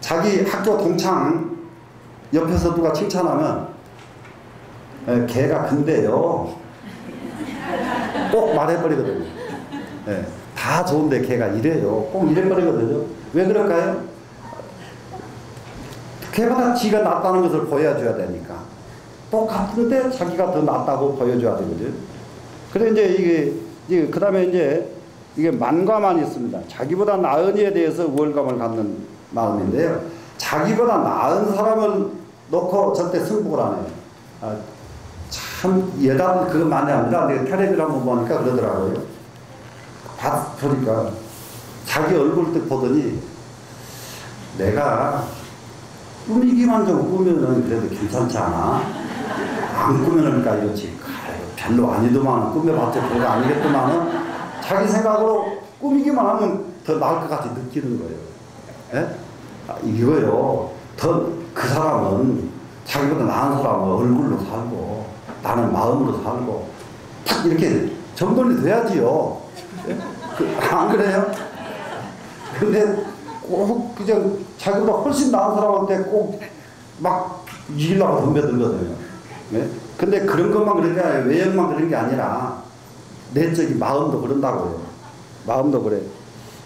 자기 학교 동창 옆에서 누가 칭찬하면 걔가 근데요 꼭 말해버리거든요. 예, 다 좋은데 걔가 이래요. 꼭 이래버리거든요. 왜 그럴까요? 걔보다 지가 낫다는 것을 보여줘야 되니까. 똑같은데 자기가 더 낫다고 보여줘야 되거든요. 그래 이제 그 다음에 이게 만과만이 있습니다. 자기보다 나은 이에 대해서 우월감을 갖는 마음인데요. 자기보다 나은 사람을 놓고 절대 승부를 안 해요. 참 예단 그거 많이 합니다. 내가 텔레비를 한번 보니까 그러더라고요. 보니까 자기 얼굴 딱 보더니 내가 꾸미기만 좀 꾸면은 그래도 괜찮지 않아? 안 꾸며놓으니까 이렇지. 별로 아니더만 꾸며봤자 별거 아니겠더만은 자기 생각으로 꾸미기만 하면 더 나을 것 같이 느끼는 거예요. 예? 이거요. 더 그 사람은 자기보다 나은 사람은 얼굴로 살고 나는 마음으로 살고 딱 이렇게 정돈이 돼야지요. 예? 안 그래요? 근데 꼭 그냥 자기보다 훨씬 나은 사람한테 꼭 막 이기려고 덤벼들거든요. 예? 근데 그런 것만 그런 게 아니라 외형만 그런 게 아니라 내적인 마음도 그런다고요. 마음도 그래.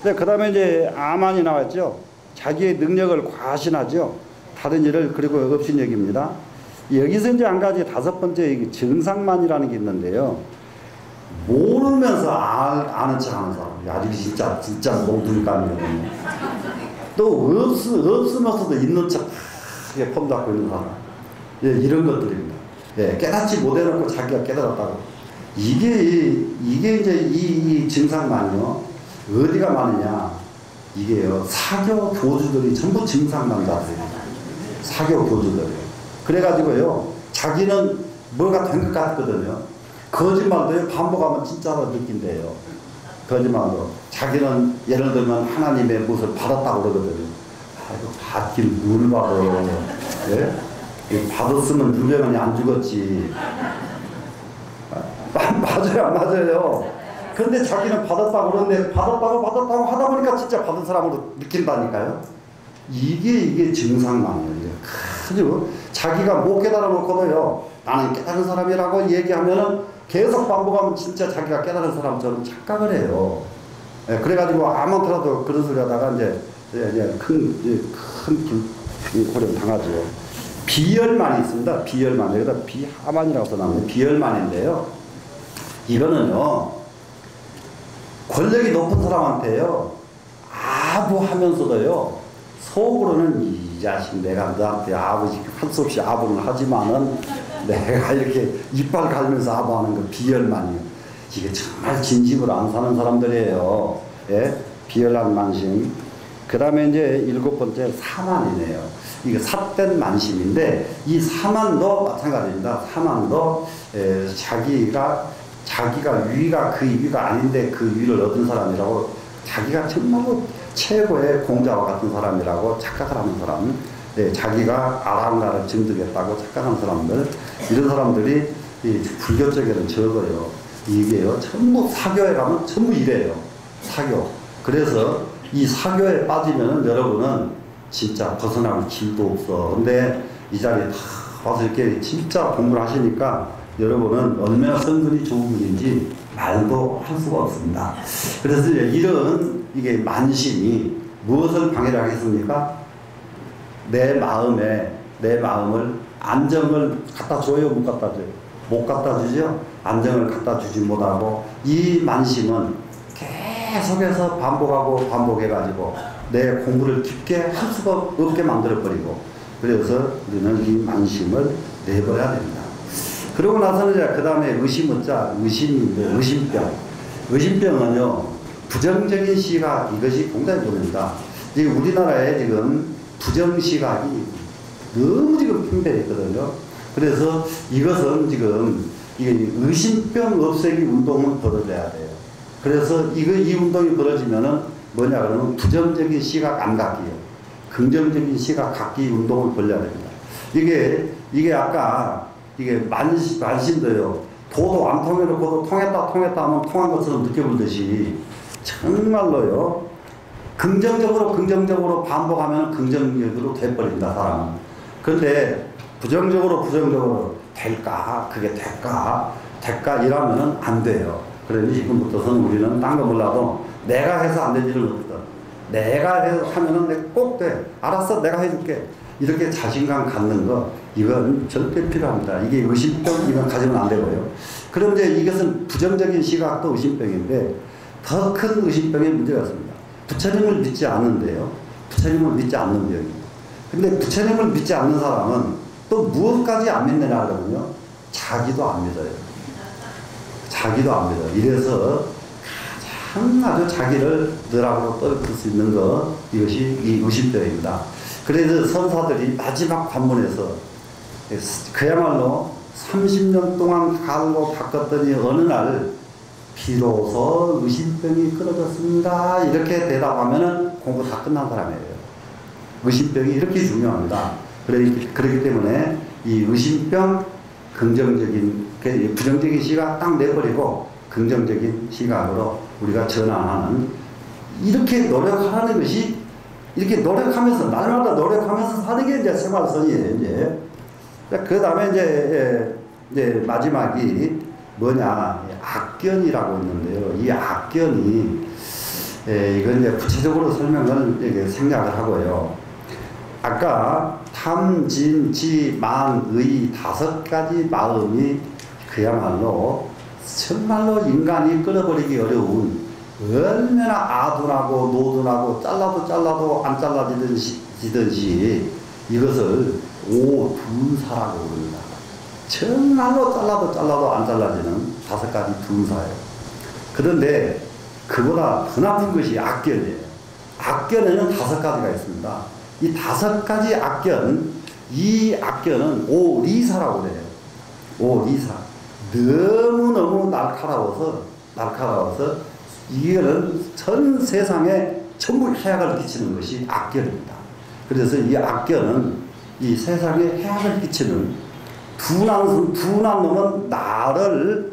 그 다음에 이제 아만이 나왔죠. 자기의 능력을 과신하죠. 다른 일을 그리고 업신여깁니다. 여기서 이제 한 가지 다섯 번째 정상만이라는 게 있는데요. 모르면서 아는 척 하는 사람. 야, 이게 진짜 몽둥이감이거든요. 또 없으면서도 있는 척 폼 잡고 있는 사람. 예, 이런 것들입니다. 예, 깨닫지 못해놓고 자기가 깨달았다고. 이게 이제 이 증상만요. 어디가 많으냐. 이게요. 사교 교주들이 전부 증상만자들입니다. 사교 교주들이요. 그래가지고요. 자기는 뭐가 된 것 같거든요. 거짓말도요. 반복하면 진짜로 느낀대요. 거짓말도. 자기는 예를 들면 하나님의 무엇을 받았다고 그러거든요. 아이고, 받길 뭘 받아요. 예? 받았으면 불량이 안 죽었지. 맞아요, 안 맞아요? 근데 자기는 받았다고 그러는데 받았다고 하다 보니까 진짜 받은 사람으로 느낀다니까요. 이게 증상만이에요. 아주 자기가 못 깨달아 놓고도요. 나는 깨달은 사람이라고 얘기하면은 계속 반복하면 진짜 자기가 깨달은 사람처럼 착각을 해요. 예, 그래가지고 아무한테라도 그런 소리 하다가 이제 큰 고령 당하죠. 비열만이 있습니다. 비열만. 여기다 비하만이라고 써놨는데 비열만인데요. 이거는요. 권력이 높은 사람한테요. 아부하면서도요. 속으로는 이 자식 내가 너한테 아버지 할 수 없이 아부는 하지만은 내가 이렇게 이빨 갈면서 아부하는 건 비열만이에요. 이게 정말 진심으로 안 사는 사람들이에요. 예? 비열한 만심. 그 다음에 이제 일곱 번째 사만이네요. 이게 삿된 만심인데 이 사만도 마찬가지입니다. 사만도 자기가 위가 그 위가 아닌데 그 위를 얻은 사람이라고 자기가 정말로 최고의 공자와 같은 사람이라고 착각을 하는 사람. 자기가 아랑가를 증득했다고 착각하는 사람들. 이런 사람들이 이 불교 쪽에는 적어요. 이게요. 전부 사교에 가면 전부 이래요. 사교. 그래서 이 사교에 빠지면은 여러분은 진짜 벗어나올 길도 없어. 근데 이 자리에 다 와서 이렇게 진짜 공부를 하시니까 여러분은 얼마나 성분이 좋은 분인지 말도 할 수가 없습니다. 그래서 이런 이게 만심이 무엇을 방해를 하겠습니까? 내 마음을 안정을 갖다 줘요, 못 갖다 줘요? 못 갖다 주죠? 안정을 갖다 주지 못하고 이 만심은 계속해서 반복해가지고 내 공부를 깊게 할 수가 없게 만들어버리고 그래서 우리는 이 만심을 내버려야 됩니다. 그러고 나서는 이제 그 다음에 의심인데 의심병은요, 부정적인 시각, 이것이 굉장히 중요합니다. 지금 우리나라에 지금 부정시각이 너무 지금 팽배했거든요. 그래서 이것은 지금 이게 의심병 없애기 운동은 벌어져야 돼요. 그래서 이 운동이 벌어지면은 뭐냐 그러면 부정적인 시각 안 갖기요. 긍정적인 시각 갖기 운동을 벌려야 됩니다. 이게 아까 이게 만심도요. 도도 안 통해놓고도 통했다 하면 통한 것처럼 느껴보듯이 정말로요. 긍정적으로 반복하면 긍정적으로 돼버린다, 사람은. 그런데 부정적으로 될까? 그게 될까 이러면은 안 돼요. 그러니 지금부터는 우리는 딴 거 몰라도 내가 해서 안 되지는 없거든. 내가 해서 하면은 꼭 돼. 알았어, 내가 해줄게. 이렇게 자신감 갖는 거, 이건 절대 필요합니다. 이게 의심병, 이건 가지면 안 되고요. 그럼 이제 이것은 부정적인 시각도 의심병인데, 더 큰 의심병의 문제가 있습니다. 부처님을 믿지 않는데요. 부처님을 믿지 않는 병입니다. 근데 부처님을 믿지 않는 사람은 또 무엇까지 안 믿느냐 하거든요. 자기도 안 믿어요. 자기도 안 믿어요. 이래서 가장 아주 자기를 너라고 떨어뜨릴 수 있는 것, 이것이 이 의심병입니다. 그래서 선사들이 마지막 관문에서 그야말로 30년 동안 갈고 닦았더니 어느 날 비로소 의심병이 끊어졌습니다. 이렇게 대답하면은 공부 다 끝난 사람이에요. 의심병이 이렇게 중요합니다. 그렇기 때문에 이 의심병, 부정적인 시각 딱 내버리고 긍정적인 시각으로 우리가 전환하는, 이렇게 노력하는 것이, 이렇게 노력하면서, 날마다 노력하면서 사는 게 이제 생활선이에요, 이제. 그 다음에 이제 마지막이 뭐냐, 악견이라고 있는데요. 이 악견이, 이건 이제 구체적으로 설명을 생략을 하고요. 아까 탐, 진, 지, 만, 의 5가지 마음이 그야말로 정말로 인간이 끊어버리기 어려운, 얼마나 아둔하고 노둔하고 잘라도 안 잘라지듯이 이것을 오둔사라고 부릅니다. 정말로 잘라도 안 잘라지는 5가지 둔사예요. 그런데 그보다 더 나쁜 것이 악견이에요. 악견에는 5가지가 있습니다. 이 5가지 악견, 이 악견은 오리사라고 그래요. 오리사. 너무너무 날카로워서 이거는 전 세상에 전부 해악을 끼치는 것이 악견입니다. 그래서 이 악견은 이 세상에 해악을 끼치는 둔한 놈은 나를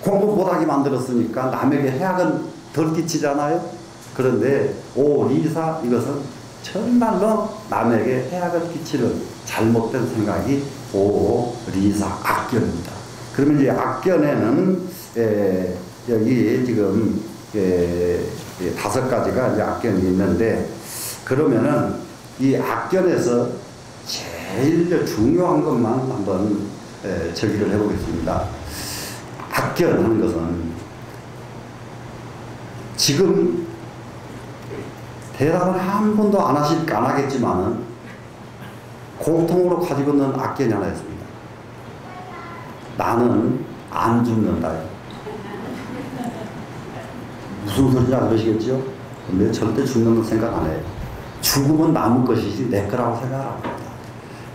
공부 못하게 만들었으니까 남에게 해악은 덜 끼치잖아요. 그런데 오리사, 이것은 정말로 남에게 해악을 끼치는 잘못된 생각이 오리사, 악견입니다. 그러면 이제 악견에는 여기 지금 5가지가 이제 악견이 있는데, 그러면은 이 악견에서 제일 중요한 것만 한번 저기를 해보겠습니다. 악견하는 것은 지금 대답을 한 번도 안 하겠지만은 공통으로 가지고 있는 악견이 하나 있습니다. 나는 안 죽는다. 무슨 소리인지 아시겠죠? 근데 절대 죽는 건 생각 안 해요. 죽음은 남의 것이지 내 거라고 생각 안 합니다.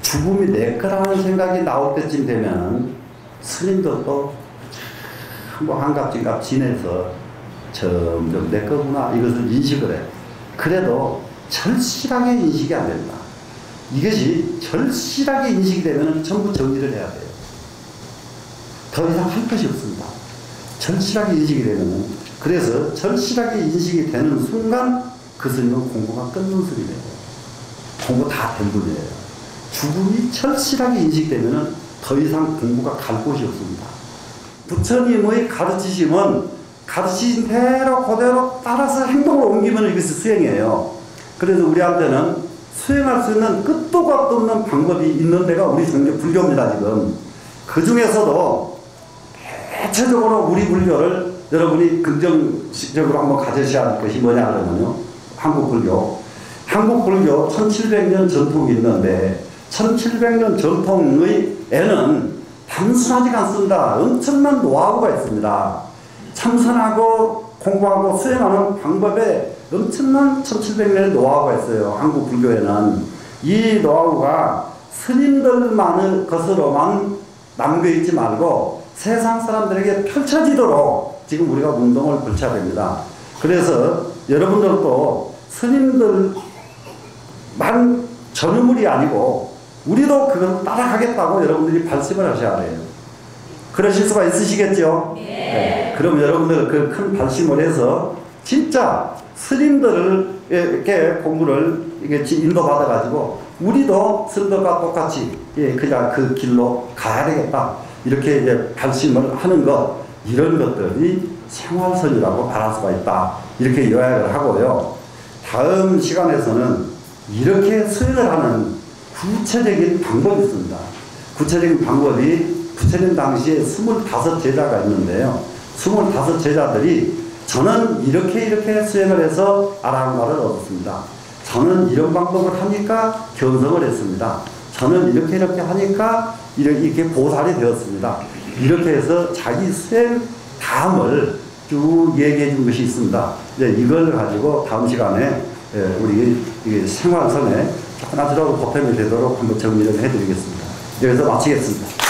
죽음이 내 거라는 생각이 나올 때쯤 되면 스님들도 뭐 한갑진갑 지내서 점점 내 거구나 이것을 인식을 해요. 그래도 절실하게 인식이 안 된다. 이것이 절실하게 인식이 되면 전부 정리를 해야 돼요. 더 이상 할 것이 없습니다. 절실하게 인식이 되면, 그래서 절실하게 인식이 되는 순간 그 스님은 공부가 끝난 스님이에요. 공부 다 된 분이에요. 죽음이 절실하게 인식되면 더 이상 공부가 갈 곳이 없습니다. 부처님의 가르치심은 가르치신 대로 그대로 따라서 행동을 옮기면 이것이 수행이에요. 그래서 우리한테는 수행할 수 있는 끝도 값도 없는 방법이 있는 데가 우리 정교 불교입니다. 지금 그 중에서도 대체적으로 우리 불교를 여러분이 긍정적으로 한번 가져셔야 할 것이 뭐냐 그러면요, 한국 불교 1700년 전통이 있는데 1700년 전통의에는 단순하지가 않습니다. 엄청난 노하우가 있습니다. 참선하고 공부하고 수행하는 방법에 엄청난 1700년의 노하우가 있어요. 한국 불교에는. 이 노하우가 스님들만의 것으로만 남겨있지 말고 세상 사람들에게 펼쳐지도록 지금 우리가 운동을 벌쳐야 됩니다. 그래서 여러분들도 스님들만 전유물이 아니고 우리도 그걸 따라가겠다고 여러분들이 발심을 하셔야 돼요. 그러실 수가 있으시겠죠? 네. 그럼 여러분들 그 큰 발심을 해서 진짜 스님들에게 공부를 인도받아 가지고 우리도 스님들과 똑같이 그냥 그 길로 가야 되겠다, 이렇게 이제 발심을 하는 것, 이런 것들이 생활선이라고 말할 수가 있다, 이렇게 요약을 하고요. 다음 시간에서는 이렇게 수행을 하는 구체적인 방법이 있습니다. 구체적인 방법이 부처님 당시에 25제자가 있는데요. 25제자들이 저는 이렇게 수행을 해서 아라한가를 얻었습니다. 저는 이런 방법을 하니까 견성을 했습니다. 저는 이렇게 하니까 이렇게 보살이 되었습니다. 이렇게 해서 자기 수행 담을 쭉 얘기해 준 것이 있습니다. 이제 이걸 가지고 다음 시간에 우리 생활선에 하나라도 보탬이 되도록 한번 정리를 해드리겠습니다. 여기서 마치겠습니다.